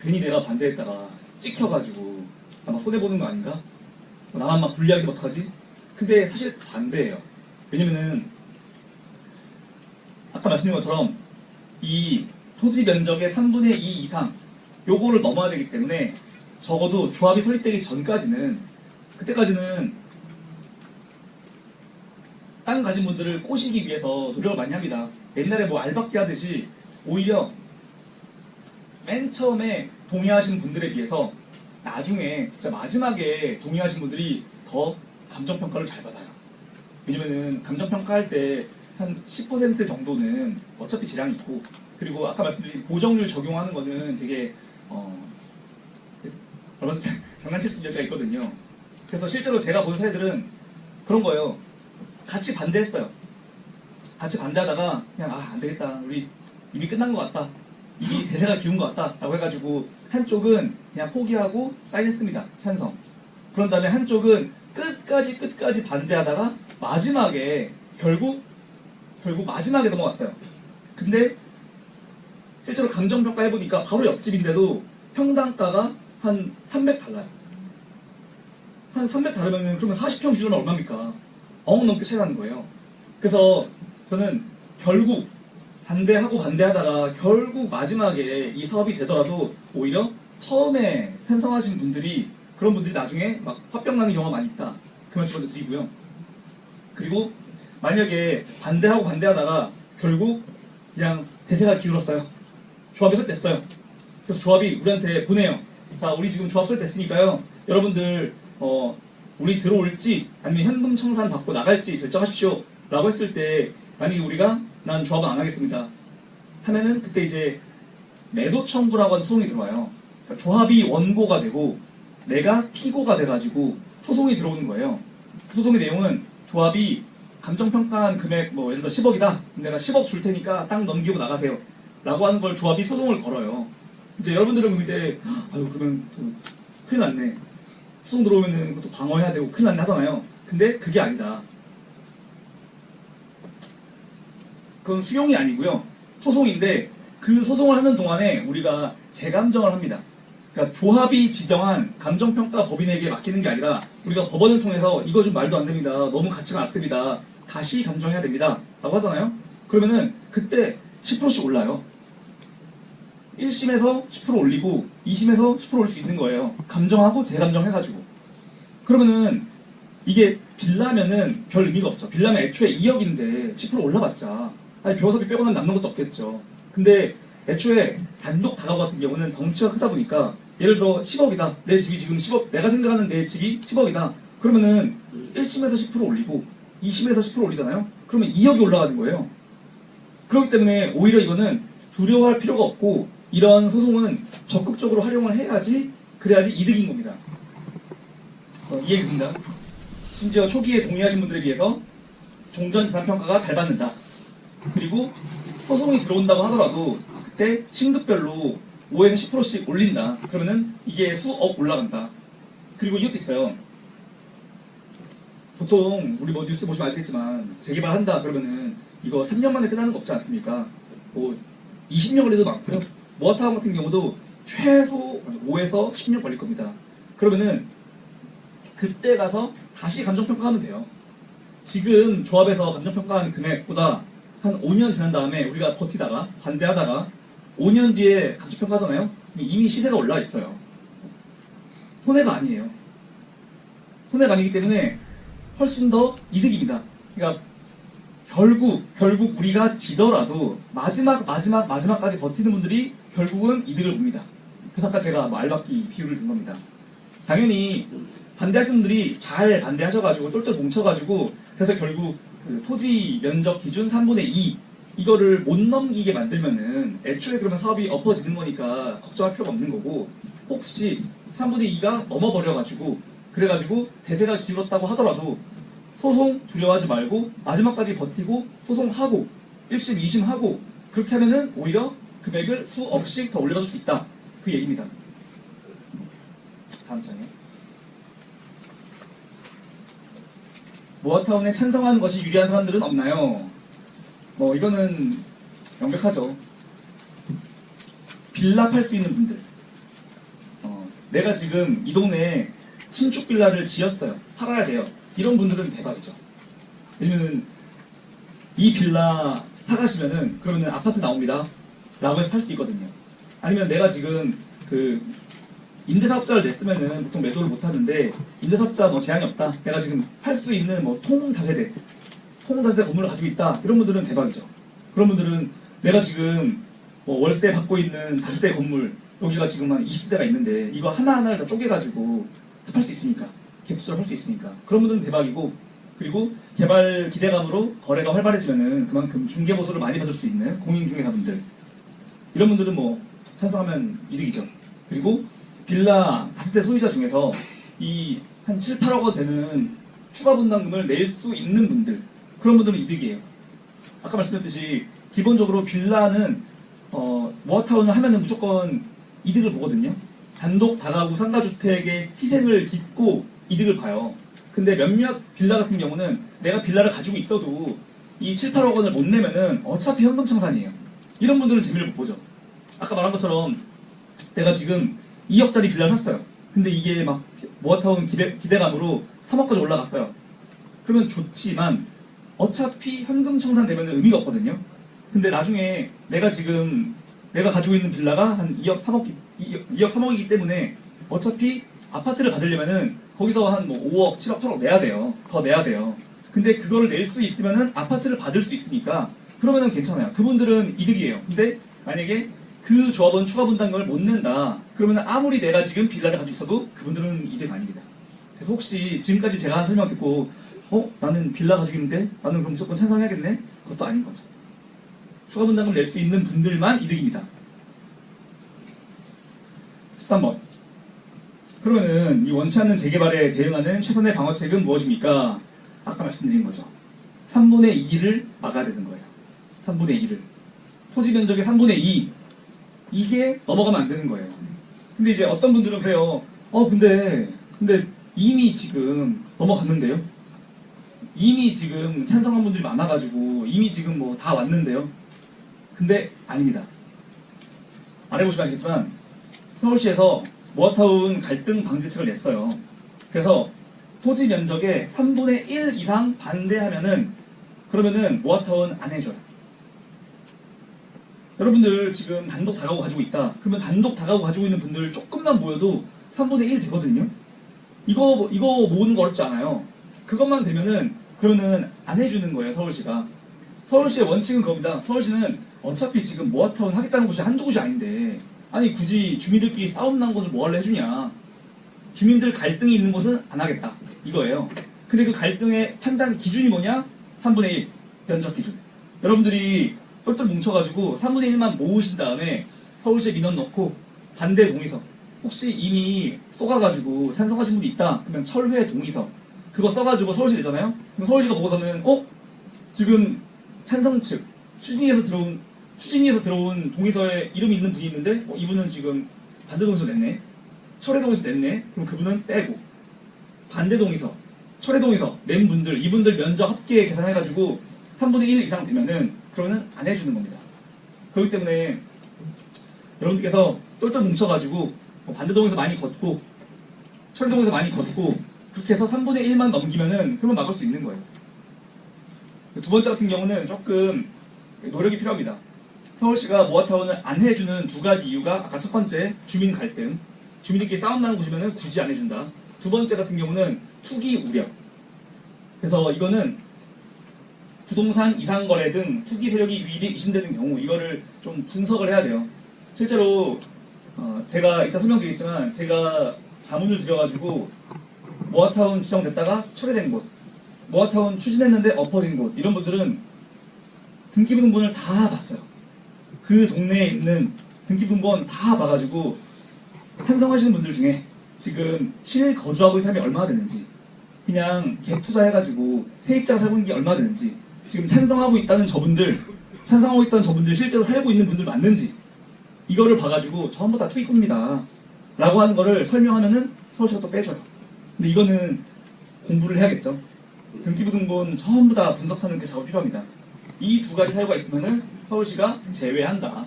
괜히 내가 반대했다가 찍혀가지고 아마 손해보는 거 아닌가? 나만 막 불리하게 어떡하지? 근데 사실 반대예요. 왜냐면은 아까 말씀드린 것처럼 이 토지 면적의 3분의 2 이상 요거를 넘어야 되기 때문에 적어도 조합이 설립되기 전까지는, 그때까지는 땅 가진 분들을 꼬시기 위해서 노력을 많이 합니다. 옛날에 뭐 알박기 하듯이 오히려 맨 처음에 동의하신 분들에 비해서 나중에 진짜 마지막에 동의하신 분들이 더 감정평가를 잘 받아요. 왜냐면은 감정평가할 때 한 10% 정도는 어차피 질량이 있고, 그리고 아까 말씀드린 고정률 적용하는 거는 되게 여러분 장난칠 수 있는 여지가 있거든요. 그래서 실제로 제가 본 사례들은 그런 거예요. 같이 반대했어요. 같이 반대하다가 그냥 안 되겠다, 우리 이미 끝난 것 같다, 이미 대세가 기운 것 같다 라고 해가지고 한쪽은 그냥 포기하고 사인했습니다. 찬성. 그런 다음에 한쪽은 끝까지 반대하다가 마지막에 결국 마지막에 넘어갔어요. 근데 실제로 감정평가 해보니까 바로 옆집인데도 평당가가 한 300달러요. 한 300달러면은 그러면 40평 기준으로 얼마입니까? 억 넘게 차이 나는 거예요. 그래서 저는 결국 반대하다가 결국 마지막에 이 사업이 되더라도 오히려 처음에 찬성하신 분들이, 그런 분들이 나중에 막 화병 나는 경우가 많이 있다, 그 말씀 먼저 드리고요. 그리고 만약에 반대하다가 결국 그냥 대세가 기울었어요. 조합이 설득됐어요. 그래서 조합이 우리한테 보내요. 자, 우리 지금 조합 설득됐으니까요, 여러분들 우리 들어올지 아니면 현금 청산 받고 나갈지 결정하십시오 라고 했을 때, 만약에 우리가 난 조합은 안 하겠습니다 하면은 그때 이제 매도 청구라고 하는 소송이 들어와요. 그러니까 조합이 원고가 되고 내가 피고가 돼가지고 소송이 들어오는 거예요. 그 소송의 내용은 조합이 감정평가한 금액, 뭐 예를 들어 10억이다, 내가 10억 줄 테니까 땅 넘기고 나가세요 라고 하는 걸 조합이 소송을 걸어요. 이제 여러분들은 이제 아유 그러면 또 큰일 났네, 소송 들어오면은 그것도 방어해야 되고 큰일 났네 하잖아요. 근데 그게 아니다. 그건 수용이 아니고요, 소송인데 그 소송을 하는 동안에 우리가 재감정을 합니다. 그러니까 조합이 지정한 감정평가 법인에게 맡기는 게 아니라 우리가 법원을 통해서 이거 좀 말도 안 됩니다, 너무 가치가 낮습니다, 다시 감정해야 됩니다 라고 하잖아요. 그러면은 그때 10%씩 올라요. 1심에서 10% 올리고 2심에서 10% 올릴 수 있는 거예요. 감정하고 재감정해가지고. 그러면은 이게 빌라면은 별 의미가 없죠. 빌라면 애초에 2억인데 10% 올라봤자 변호사비 빼고 나면 남는 것도 없겠죠. 근데 애초에 단독 다가구 같은 경우는 덩치가 크다 보니까, 예를 들어 10억이다, 내 집이 지금 10억, 내가 생각하는 내 집이 10억이다 그러면은 1심에서 10% 올리고 2심에서 10% 올리잖아요. 그러면 2억이 올라가는 거예요. 그렇기 때문에 오히려 이거는 두려워할 필요가 없고, 이런 소송은 적극적으로 활용을 해야지, 그래야지 이득인 겁니다. 이 얘기입니다. 심지어 초기에 동의하신 분들에 비해서 종전재산평가가 잘 받는다. 그리고 소송이 들어온다고 하더라도 그때 층급별로 5에서 10%씩 올린다. 그러면은 이게 수억 올라간다. 그리고 이것도 있어요. 보통 우리 뭐 뉴스 보시면 아시겠지만 재개발한다 그러면은 이거 3년 만에 끝나는 거 없지 않습니까? 뭐 20년 걸리도 많고요. 모아타운 같은 경우도 최소 5에서 10년 걸릴 겁니다. 그러면은 그때 가서 다시 감정평가하면 돼요. 지금 조합에서 감정평가한 금액보다 한 5년 지난 다음에 우리가 버티다가 반대하다가 5년 뒤에 감정평가하잖아요. 이미 시세가 올라와 있어요. 손해가 아니에요. 손해가 아니기 때문에 훨씬 더 이득입니다. 그러니까 결국 우리가 지더라도 마지막까지 버티는 분들이 결국은 이득을 봅니다. 그래서 아까 제가 뭐 알박기 비유를 든 겁니다. 당연히 반대하시는 분들이 잘 반대하셔가지고 똘똘 뭉쳐가지고, 그래서 결국 그 토지 면적 기준 3분의 2 이거를 못 넘기게 만들면은 애초에 그러면 사업이 엎어지는 거니까 걱정할 필요가 없는 거고, 혹시 3분의 2가 넘어버려가지고 그래가지고 대세가 기울었다고 하더라도 소송 두려워하지 말고 마지막까지 버티고 소송하고 1심, 2심 하고, 그렇게 하면은 오히려 금액을 수억씩 더 올려줄 수 있다, 그 얘기입니다. 다음 장에 모아타운에 찬성하는 것이 유리한 사람들은 없나요? 뭐 이거는 명백하죠. 빌라 팔 수 있는 분들, 내가 지금 이 동네에 신축 빌라를 지었어요. 팔아야 돼요. 이런 분들은 대박이죠. 왜냐면 이 빌라 사가시면은 그러면은 아파트 나옵니다. 라고 해서 팔 수 있거든요. 아니면 내가 지금 그 임대사업자를 냈으면은 보통 매도를 못 하는데 임대사업자 뭐 제한이 없다. 내가 지금 팔 수 있는 뭐 통다세대 건물을 가지고 있다. 이런 분들은 대박이죠. 그런 분들은 내가 지금 뭐 월세 받고 있는 다세대 건물 여기가 지금 한 20세대가 있는데 이거 하나하나를 다 쪼개가지고 다 팔 수 있으니까 갭수를 할 수 있으니까 그런 분들은 대박이고 그리고 개발 기대감으로 거래가 활발해지면은 그만큼 중개보수를 많이 받을 수 있는 공인중개사분들 이런 분들은 뭐 찬성하면 이득이죠. 그리고 빌라 다세대 소유자 중에서 이 한 7, 8억 원 되는 추가 분담금을 낼 수 있는 분들 그런 분들은 이득이에요. 아까 말씀드렸듯이 기본적으로 빌라는 모아타운을 하면은 무조건 이득을 보거든요. 단독 다가구 상가주택의 희생을 딛고 이득을 봐요. 근데 몇몇 빌라 같은 경우는 내가 빌라를 가지고 있어도 이 7, 8억 원을 못 내면은 어차피 현금 청산이에요. 이런 분들은 재미를 못 보죠. 아까 말한 것처럼 내가 지금 2억짜리 빌라를 샀어요. 근데 이게 막 모아타운 기대감으로 3억까지 올라갔어요. 그러면 좋지만 어차피 현금 청산되면 의미가 없거든요. 근데 나중에 내가 가지고 있는 빌라가 한 2억 3억이기 때문에 어차피 아파트를 받으려면은 거기서 한 뭐 5억, 7억, 8억 내야 돼요. 더 내야 돼요. 근데 그거를 낼 수 있으면은 아파트를 받을 수 있으니까 그러면은 괜찮아요. 그분들은 이득이에요. 근데 만약에 그 조합원 추가 분담금을 못 낸다. 그러면 아무리 내가 지금 빌라를 가지고 있어도 그분들은 이득 아닙니다. 그래서 혹시 지금까지 제가 한 설명 듣고 나는 빌라 가지고 있는데 나는 그럼 무조건 찬성해야겠네? 그것도 아닌 거죠. 추가 분담금 낼 수 있는 분들만 이득입니다. 13번. 그러면은 이 원치 않는 재개발에 대응하는 최선의 방어책은 무엇입니까? 아까 말씀드린 거죠. 3분의 2를 막아야 되는 거예요. 3분의 2를. 토지 면적의 3분의 2. 이게 넘어가면 안 되는 거예요. 근데 이제 어떤 분들은 그래요. 근데 이미 지금 넘어갔는데요? 이미 지금 찬성한 분들이 많아가지고 이미 지금 뭐 다 왔는데요? 근데 아닙니다. 아래 보시면 아시겠지만 서울시에서 모아타운 갈등 방지책을 냈어요. 그래서 토지 면적의 3분의 1 이상 반대하면은 그러면은 모아타운 안 해줘요. 여러분들 지금 단독 다가구 가지고 있다. 그러면 단독 다가구 가지고 있는 분들 조금만 모여도 3분의 1 되거든요. 이거 모으는 거 어렵지 않아요. 그것만 되면은 그러면은 안 해주는 거예요. 서울시가. 서울시의 원칙은 그겁니다. 서울시는 어차피 지금 모아타운 하겠다는 곳이 한두 곳이 아닌데 아니 굳이 주민들끼리 싸움 난 곳을 뭐하러 해주냐. 주민들 갈등이 있는 곳은 안 하겠다. 이거예요. 근데 그 갈등의 판단 기준이 뭐냐? 3분의 1 면적 기준. 여러분들이 똘똘 뭉쳐가지고 3분의 1만 모으신 다음에 서울시에 민원 넣고 반대 동의서 혹시 이미 쏘가가지고 찬성하신 분이 있다 그러면 철회 동의서 그거 써가지고 서울시 내잖아요. 그럼 서울시가 보고서는 지금 찬성 측 추진위에서 들어온 동의서에 이름이 있는 분이 있는데 이분은 지금 반대 동의서 냈네. 철회 동의서 냈네. 그럼 그분은 빼고 반대 동의서 철회 동의서 낸 분들 이분들 면적 합계 계산해가지고 3분의 1 이상 되면은 그러면은 안 해주는 겁니다. 그렇기 때문에 여러분들께서 똘똘 뭉쳐가지고 반대 동의서 많이 걷고 철회 동의서 많이 걷고 그렇게 해서 3분의 1만 넘기면은 그러면 막을 수 있는 거예요. 두 번째 같은 경우는 조금 노력이 필요합니다. 서울시가 모아타운을 안 해주는 두 가지 이유가 아까 첫 번째 주민 갈등 주민들끼리 싸움 나는 곳이면은 굳이 안 해준다. 두 번째 같은 경우는 투기 우려. 그래서 이거는 부동산 이상거래 등 투기 세력이 의심되는 경우 이거를 좀 분석을 해야 돼요. 실제로 제가 이따 설명드리겠지만 제가 자문을 드려가지고 모아타운 지정됐다가 철회된 곳 모아타운 추진했는데 엎어진 곳 이런 분들은 등기부등본을 다 봤어요. 그 동네에 있는 등기부등본 다 봐가지고 찬성하시는 분들 중에 지금 실거주하고 있는 사람이 얼마나 되는지 그냥 갭 투자해가지고 세입자가 살고 있는 게 얼마나 되는지 지금 찬성하고 있다는 저분들 실제로 살고 있는 분들 맞는지 이거를 봐가지고 전부 다 투기꾼입니다 라고 하는 거를 설명하면은 서울시가 또 빼줘요. 근데 이거는 공부를 해야겠죠. 등기부등본 전부 다 분석하는 그 작업이 필요합니다. 이 두 가지 사유가 있으면은 서울시가 제외한다.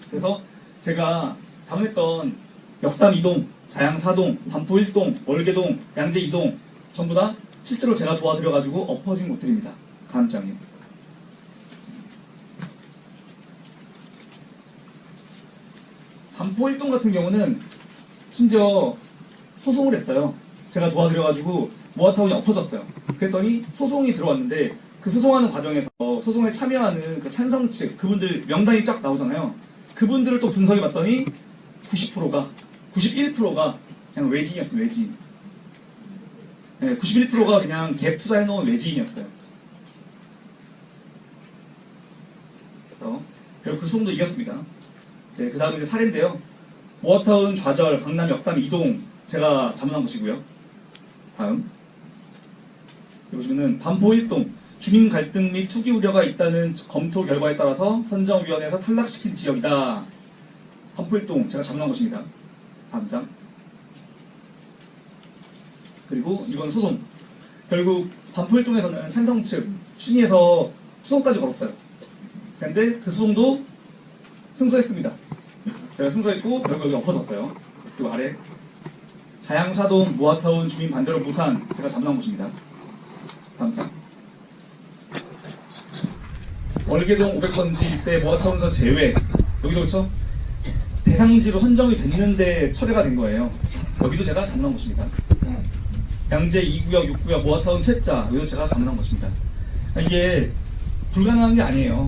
그래서 제가 자문했던 역삼 2동, 자양 4동, 반포 1동, 월계동, 양재 2동 전부 다 실제로 제가 도와드려가지고 엎어진 곳들입니다. 다음 장이요. 반포 1동 같은 경우는 심지어 소송을 했어요. 제가 도와드려가지고 모아타운이 엎어졌어요. 그랬더니 소송이 들어왔는데 그 소송하는 과정에서 소송에 참여하는 그 찬성 측 그분들 명단이 쫙 나오잖아요. 그분들을 또 분석해봤더니 90%가 91%가 그냥 외지인이었어요. 외지인. 네, 91%가 그냥 갭 투자해놓은 외지인이었어요. 그래서 결국 그 소송도 이겼습니다. 네, 그 다음에 이제 사례인데요. 모아타운 좌절, 강남 역삼 2동 제가 자문한 곳이고요. 다음 여기 보시면은 반포 1동 주민 갈등 및 투기 우려가 있다는 검토 결과에 따라서 선정위원회에서 탈락시킨 지역이다. 반포 1동 제가 자문한 곳입니다. 다음 장. 그리고 이건 소송. 결국 반포 1동에서는 찬성 측 추진해서 소송까지 걸었어요. 그런데 그 소송도 승소했습니다. 제가 승소했고 결국 여기 엎어졌어요. 그리고 아래 자양사동 모아타운 주민 반대로 무산 제가 자문한 곳입니다. 다음 장. 월계동 500번지 일대 모아타운서 제외. 여기도 그렇죠? 대상지로 선정이 됐는데 철회가 된 거예요. 여기도 제가 자문한 곳입니다. 양재 2구역, 6구역 모아타운 퇴짜. 여기도 제가 자문한 곳입니다. 이게 불가능한 게 아니에요.